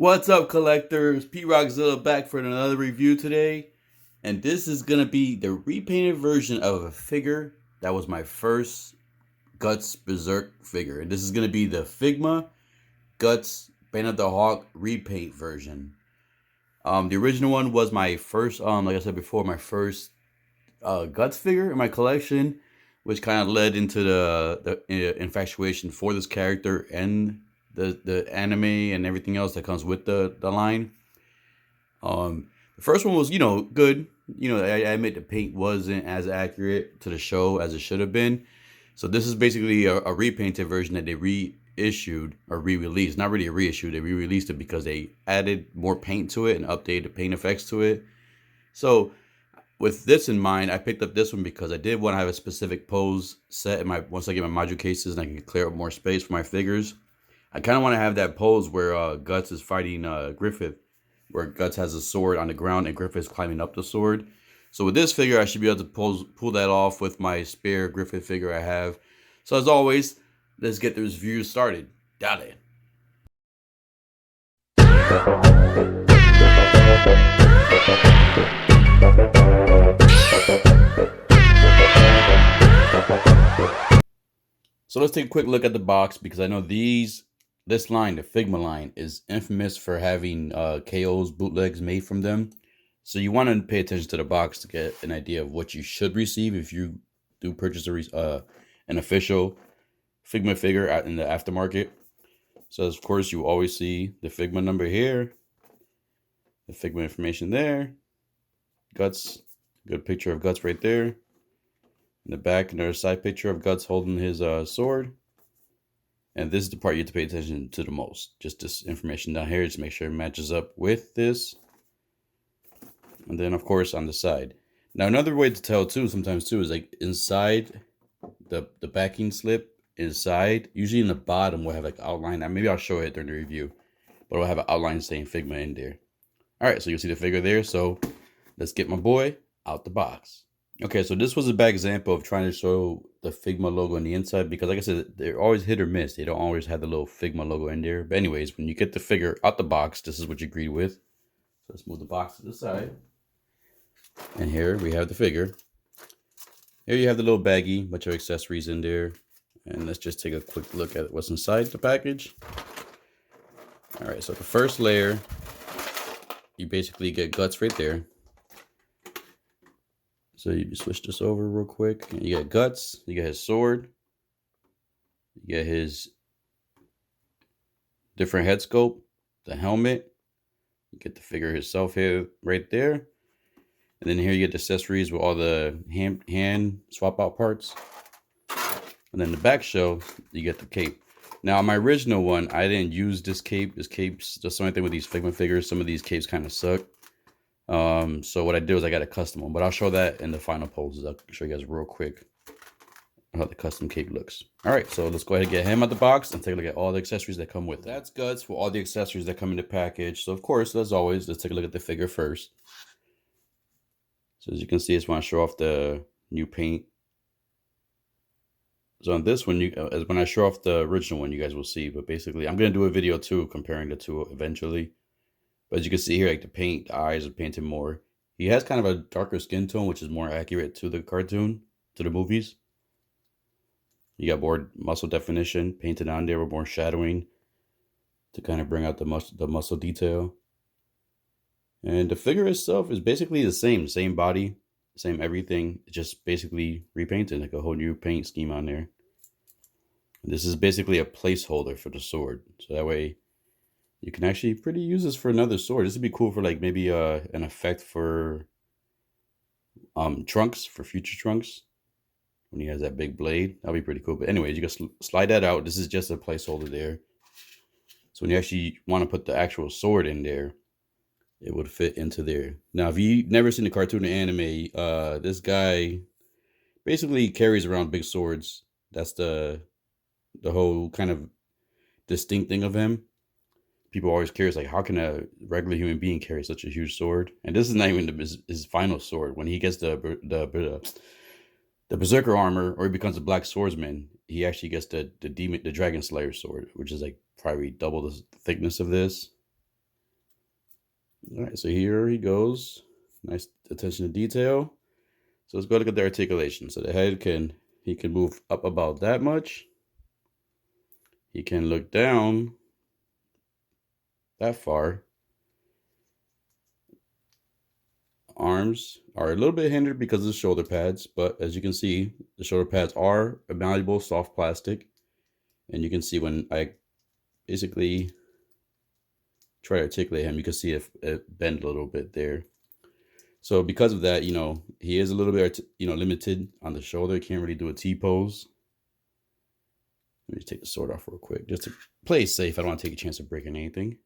What's up, collectors? P Rockzilla back for another review today. And this is going to be the repainted version of a figure that was my first Guts Berserk figure. And this is going to be the Figma Guts Bane of the Hawk repaint version. The original one was my first, like I said before, my first Guts figure in my collection, which kind of led into the infatuation for this character and the anime and everything else that comes with the line. The first one was, good. I admit the paint wasn't as accurate to the show as it should have been. So this is basically a repainted version that they reissued or re-released. Not really a reissue. They re-released it because they added more paint to it and updated the paint effects to it. So with this in mind, I picked up this one because I did want to have a specific pose set in once I get my module cases and I can clear up more space for my figures. I kind of want to have that pose where Guts is fighting Griffith, where Guts has a sword on the ground and Griffith's climbing up the sword. So with this figure, I should be able to pull that off with my spare Griffith figure I have. So as always, let's get this review started. Dale. So let's take a quick look at the box because I know this line, the Figma line, is infamous for having KO's bootlegs made from them. So you want to pay attention to the box to get an idea of what you should receive if you do purchase an official Figma figure out in the aftermarket. So of course you always see the Figma number here, the Figma information there, Guts, good picture of Guts right there. In the back, another side picture of Guts holding his sword. And this is the part you have to pay attention to the most. Just this information down here, just make sure it matches up with this. And then, of course, on the side. Now, another way to tell, sometimes is like inside the backing slip, inside, usually in the bottom, we'll have like outline. Maybe I'll show it during the review. But we'll have an outline saying Figma in there. All right, so you'll see the figure there. So let's get my boy out the box. Okay, so this was a bad example of trying to show the Figma logo on the inside because, like I said, they're always hit or miss. They don't always have the little Figma logo in there. But anyways, when you get the figure out the box, this is what you agree with. So let's move the box to the side. And here we have the figure. Here you have the little baggie, bunch of accessories in there. And let's just take a quick look at what's inside the package. All right, so the first layer, you basically get Guts right there. So you switch this over real quick. And you get Guts, you get his sword, you get his different head sculpt, the helmet, you get the figure itself here right there. And then here you get the accessories with all the hand swap out parts. And then the back shell, you get the cape. Now on my original one, I didn't use this cape. This cape's just the only thing with these Figma figures. Some of these capes kind of suck. So what I did was I got a custom one, but I'll show that in the final poses. I'll show you guys real quick how the custom cape looks. All right, so let's go ahead and get him out the box and take a look at all the accessories that come with it. That's Guts for all the accessories that come in the package. So of course, as always, let's take a look at the figure first. So as you can see, I just want to show off the new paint. So on this one, when I show off the original one, you guys will see. But basically, I'm going to do a video too, comparing the two eventually. But as you can see here, like the eyes are painted more. He has kind of a darker skin tone, which is more accurate to the cartoon, to the movies. You got more muscle definition painted on there with more shadowing to kind of bring out the muscle detail. And the figure itself is basically the same body, same everything. It's just basically repainted, like a whole new paint scheme on there. This is basically a placeholder for the sword. So that way you can actually pretty use this for another sword. This would be cool for like maybe an effect for Trunks, for future Trunks. When he has that big blade, that'll be pretty cool. But anyways, you can slide that out. This is just a placeholder there. So when you actually want to put the actual sword in there, it would fit into there. Now, if you've never seen the cartoon or anime, this guy basically carries around big swords. That's the whole kind of distinct thing of him. People are always curious, like, how can a regular human being carry such a huge sword? And this is not even his final sword. When he gets the Berserker armor, or he becomes a Black Swordsman, he actually gets the Dragon Slayer sword, which is like probably double the thickness of this. All right, so here he goes. Nice attention to detail. So let's go look at the articulation. So the head he can move up about that much. He can look down that far. Arms are a little bit hindered because of the shoulder pads, but as you can see, the shoulder pads are a malleable soft plastic. And you can see when I basically try to articulate him, you can see it bend a little bit there. So because of that, he is a little bit, limited on the shoulder. Can't really do a T-pose. Let me just take the sword off real quick, just to play safe. I don't want to take a chance of breaking anything.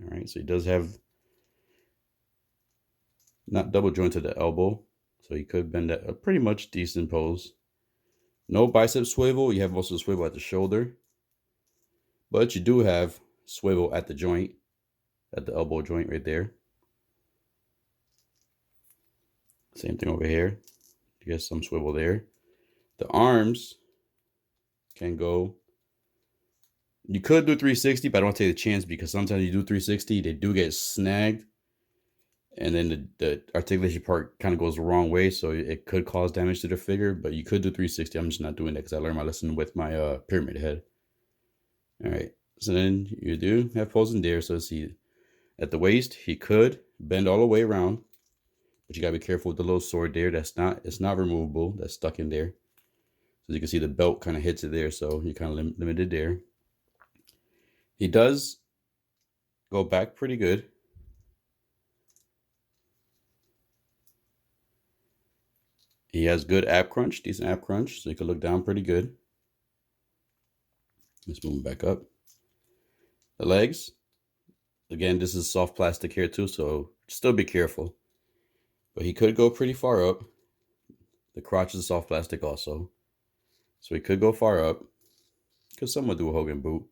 All right, so he does have not double jointed the elbow, so he could bend at a pretty much decent pose. No bicep swivel. You have also swivel at the shoulder, but you do have swivel at the joint, at the elbow joint right there. Same thing over here. You get some swivel there. The arms can go. You could do 360, but I don't want to take the chance because sometimes you do 360, they do get snagged. And then the articulation part kind of goes the wrong way, so it could cause damage to the figure. But you could do 360. I'm just not doing that because I learned my lesson with my pyramid head. All right, so then you do have posing there. So see, at the waist, he could bend all the way around, but you gotta be careful with the little sword there. It's not removable. That's stuck in there. So you can see the belt kind of hits it there, so you're kind of limited there. He does go back pretty good. He has good ab crunch, decent ab crunch, so you can look down pretty good. Let's move him back up. The legs, again, this is soft plastic here too, so still be careful. But he could go pretty far up. The crotch is soft plastic also, so he could go far up. Could somewhat do a Hogan boot.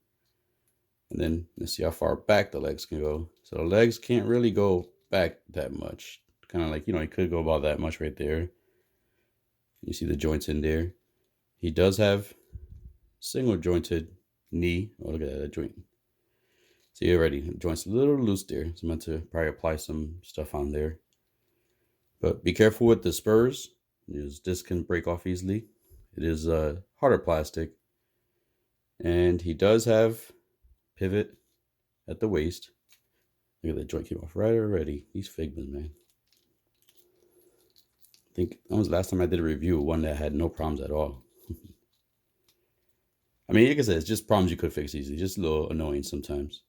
And then let's see how far back the legs can go. So the legs can't really go back that much. Kind of like, he could go about that much right there. You see the joints in there. He does have single jointed knee. Oh, look at that joint. See already, the joint's a little loose there. So I'm meant to probably apply some stuff on there. But be careful with the spurs. This can break off easily. It is harder plastic. And he does have pivot at the waist. Look at that joint came off right already. These Figmas, man. I think that was the last time I did a review of one that had no problems at all. I mean, like I said, it's just problems you could fix easily. Just a little annoying sometimes.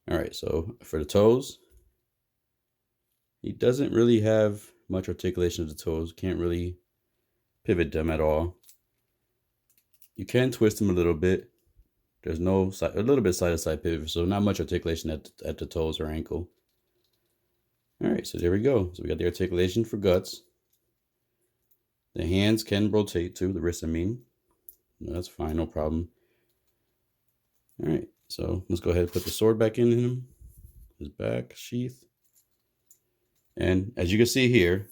All right, so for the toes, he doesn't really have much articulation of the toes. Can't really pivot them at all. You can twist them a little bit. There's no side, a little bit side-to-side pivot, so not much articulation at the toes or ankle. All right, so there we go. So we got the articulation for guts. The hands can rotate too, the wrists, I mean. No, that's fine, no problem. All right, so let's go ahead and put the sword back in him. His back sheath. And as you can see here,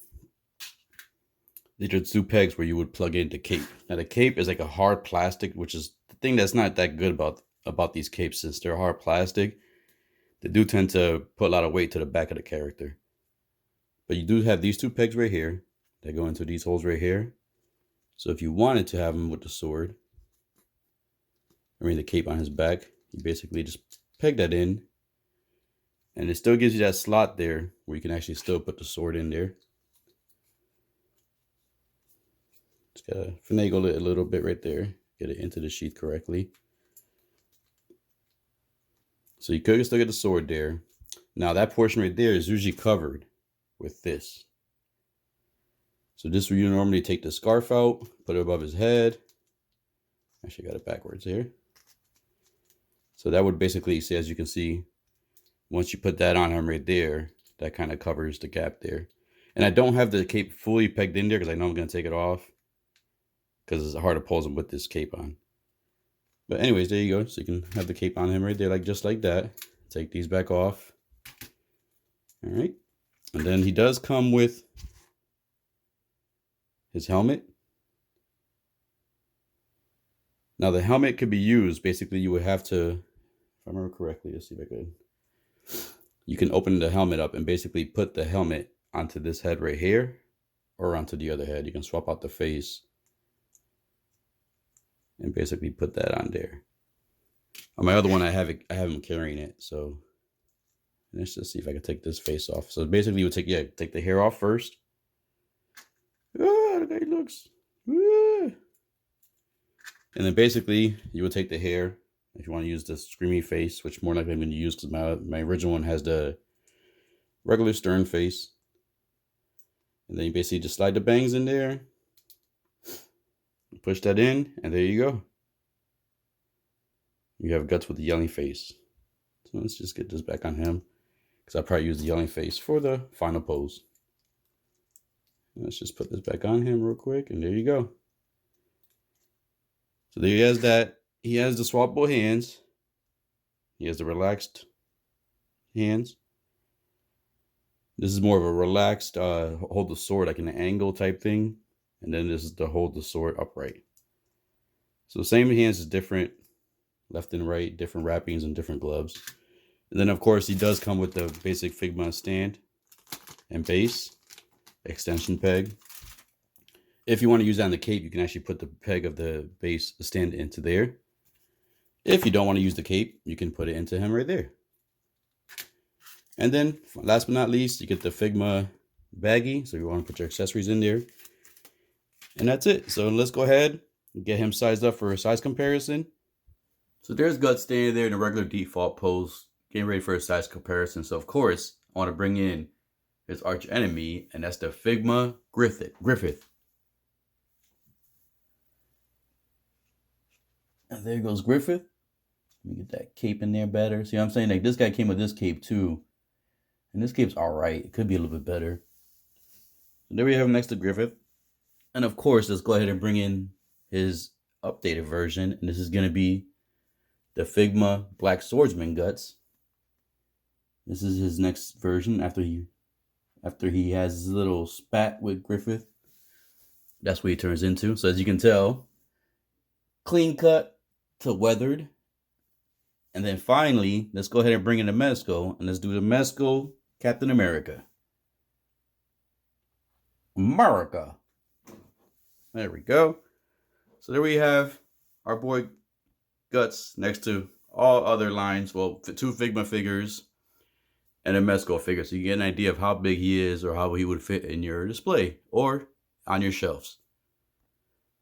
these are two pegs where you would plug in the cape. Now the cape is like a hard plastic, which is the thing that's not that good about these capes. Since they're hard plastic, they do tend to put a lot of weight to the back of the character. But you do have these two pegs right here that go into these holes right here. So if you wanted to have him with the sword, the cape on his back, you basically just peg that in. And it still gives you that slot there where you can actually still put the sword in there. Just gotta finagle it a little bit right there. Get it into the sheath correctly. So you could still get the sword there. Now that portion right there is usually covered with this. So this where you normally take the scarf out, put it above his head. Actually got it backwards here. So that would basically say, as you can see, once you put that on him right there, that kind of covers the gap there. And I don't have the cape fully pegged in there because I know I'm going to take it off, because it's hard to pose him with this cape on. But anyways, there you go. So you can have the cape on him right there, just like that. Take these back off. All right. And then he does come with his helmet. Now the helmet could be used. Basically, you would have to, if I remember correctly, let's see if I could. you can open the helmet up and basically put the helmet onto this head right here or onto the other head. You can swap out the face and basically put that on there. On my other one, I have him carrying it. So let's just see if I can take this face off. So basically, you would take the hair off first. Ah, the guy looks. Ah. And then basically, you would take the hair. If you want to use the screamy face, which more likely I'm going to use because my original one has the regular stern face. And then you basically just slide the bangs in there. Push that in, and there you go. You have Guts with the yelling face. So let's just get this back on him, because I'll probably use the yelling face for the final pose. Let's just put this back on him real quick, and there you go. So there he has that. He has the swappable hands. He has the relaxed hands. This is more of a relaxed hold the sword like an angle type thing. And then this is to hold the sword upright. So the same hands is different, left and right, different wrappings and different gloves. And then of course he does come with the basic Figma stand and base, extension peg. If you want to use that on the cape, you can actually put the peg of the base stand into there. If you don't want to use the cape, you can put it into him right there. And then last but not least, you get the Figma baggie. So you want to put your accessories in there. And that's it. So let's go ahead and get him sized up for a size comparison. So there's Guts standing there in a regular default pose, getting ready for a size comparison. So of course, I want to bring in his arch enemy, and that's the Figma Griffith. And there goes Griffith. Let me get that cape in there better. See what I'm saying? Like this guy came with this cape too. And this cape's alright. It could be a little bit better. So there we have him next to Griffith. And of course, let's go ahead and bring in his updated version. And this is going to be the Figma Black Swordsman Guts. This is his next version after he has his little spat with Griffith. That's what he turns into. So as you can tell, clean cut to weathered. And then finally, let's go ahead and bring in the Mezco. And let's do the Mezco Captain America. There we go. So there we have our boy Guts next to all other lines. Well, 2 Figma figures and a Mezco figure. So you get an idea of how big he is or how he would fit in your display or on your shelves.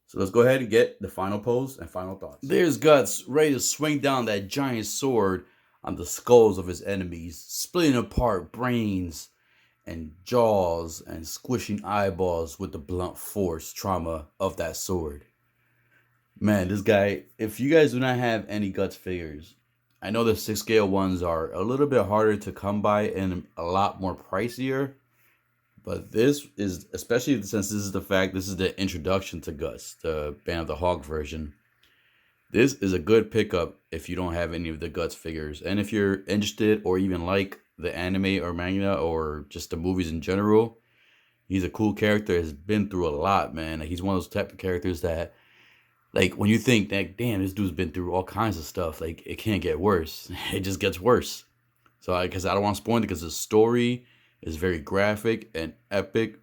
So let's go ahead and get the final pose and final thoughts. There's Guts ready to swing down that giant sword on the skulls of his enemies, splitting apart brains and jaws and squishing eyeballs with the blunt force trauma of that sword. Man, this guy, if you guys do not have any Guts figures, I know the 6 scale ones are a little bit harder to come by and a lot more pricier. But this is, especially since this is the introduction to Guts, the Band of the Hawk version. This is a good pickup if you don't have any of the Guts figures. And if you're interested or even like the anime or manga or just the movies in general, he's a cool character. Has been through a lot, man. Like, he's one of those type of characters that, like, when you think that, damn, this dude's been through all kinds of stuff, like, it can't get worse. It just gets worse. So, because I don't want to spoil it, because the story is very graphic and epic.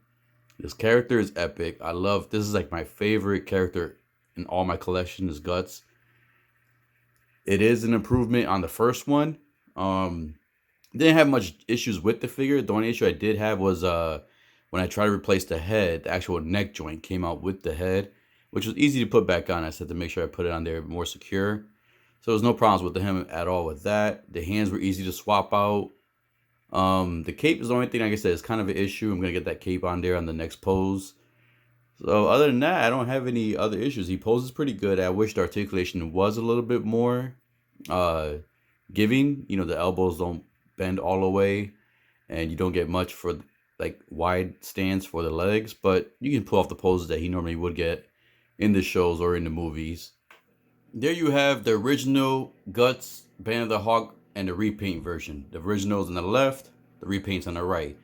This character is epic. This is like my favorite character in all my collection is Guts. It is an improvement on the first one. Didn't have much issues with the figure. The only issue I did have was when I tried to replace the head, the actual neck joint came out with the head, which was easy to put back on. I just had to make sure I put it on there more secure. So there was no problems with him at all with that. The hands were easy to swap out. The cape is the only thing, like I said, is kind of an issue. I'm going to get that cape on there on the next pose. So other than that, I don't have any other issues. He poses pretty good. I wish the articulation was a little bit more giving. You know, the elbows don't bend all the way, and you don't get much for like wide stance for the legs, but you can pull off the poses that he normally would get in the shows or in the movies. There you have the original Guts, Band of the Hawk, and the repaint version. The original's on the left, the repaint's on the right.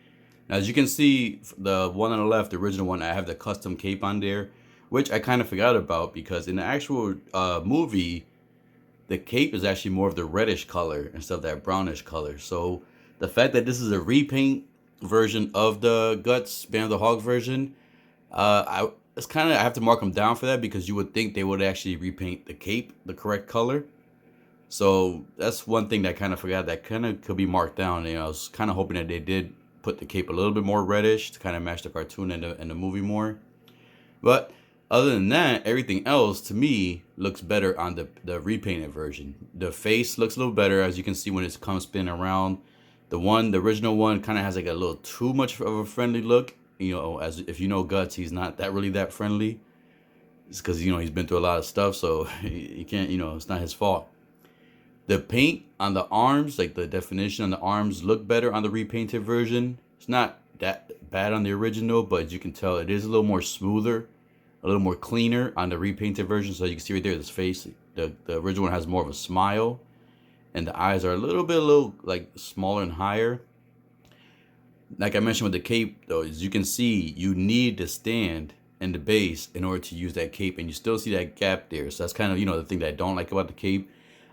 Now, as you can see, the one on the left, the original one, I have the custom cape on there, which I kind of forgot about because in the actual movie, the cape is actually more of the reddish color instead of that brownish color. So The fact that this is a repaint version of the Guts Band of the Hog version, it's kind of, I have to mark them down for that, because you would think they would actually repaint the cape the correct color. So that's one thing that I kind of forgot, that kind of could be marked down. You know, I was kind of hoping that they did put the cape a little bit more reddish to kind of match the cartoon and the movie more. But other than that, everything else to me looks better on the repainted version. The face looks a little better, as you can see when it comes spinning around. The original one kind of has like a little too much of a friendly look. You know, as if you know Guts, he's not that friendly. It's because, you know, he's been through a lot of stuff, so you can't, you know, it's not his fault. The paint on the arms, like the definition on the arms, look better on the repainted version. It's not that bad on the original, but as you can tell, it is a little more smoother, a little more cleaner on the repainted version. So you can see right there, this face, the original one has more of a smile, and the eyes are a little like smaller and higher. Like I mentioned with the cape, though, as you can see, you need the stand and the base in order to use that cape, and you still see that gap there. So that's kind of, you know, the thing that I don't like about the cape.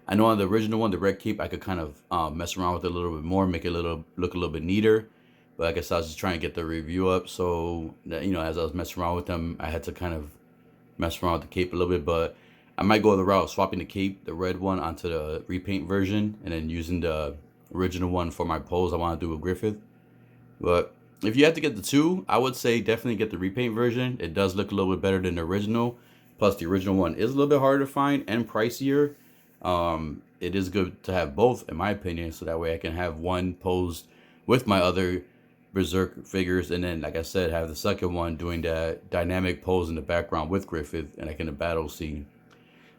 I know on the original one, the red cape, I could kind of mess around with it a little bit more, make it look a little bit neater. But I guess I was just trying to get the review up, so that, you know, as I was messing around with them, I had to kind of mess around with the cape a little bit. But I might go the route of swapping the cape, the red one, onto the repaint version, and then using the original one for my pose I want to do with Griffith. But if you have to get the two, I would say definitely get the repaint version. It does look a little bit better than the original. Plus, the original one is a little bit harder to find and pricier. It is good to have both, in my opinion, so that way I can have one posed with my other Berserk figures, and then, like I said, have the second one doing that dynamic pose in the background with Griffith, and like in the battle scene.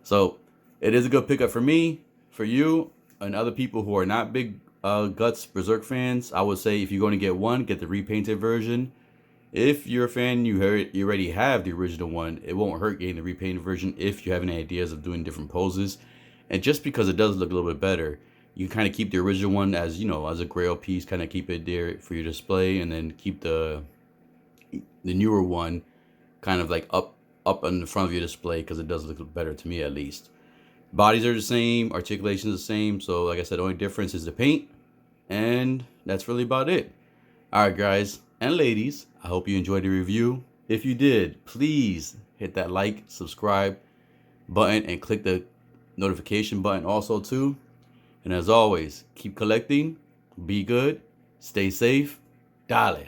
So it is a good pickup for me, for you, and other people who are not big Guts Berserk fans. I would say if you're going to get one, get the repainted version. If you're a fan, you already have the original one, it won't hurt getting the repainted version if you have any ideas of doing different poses. And just because it does look a little bit better, you kind of keep the original one as, you know, as a grail piece, kind of keep it there for your display, and then keep the newer one kind of like up in the front of your display, because it does look better to me, at least. Bodies are the same, articulation is the same, so like I said, the only difference is the paint, and that's really about it. Alright guys and ladies, I hope you enjoyed the review. If you did, please hit that like, subscribe button, and click the notification button also too. And as always, keep collecting, be good, stay safe, dale.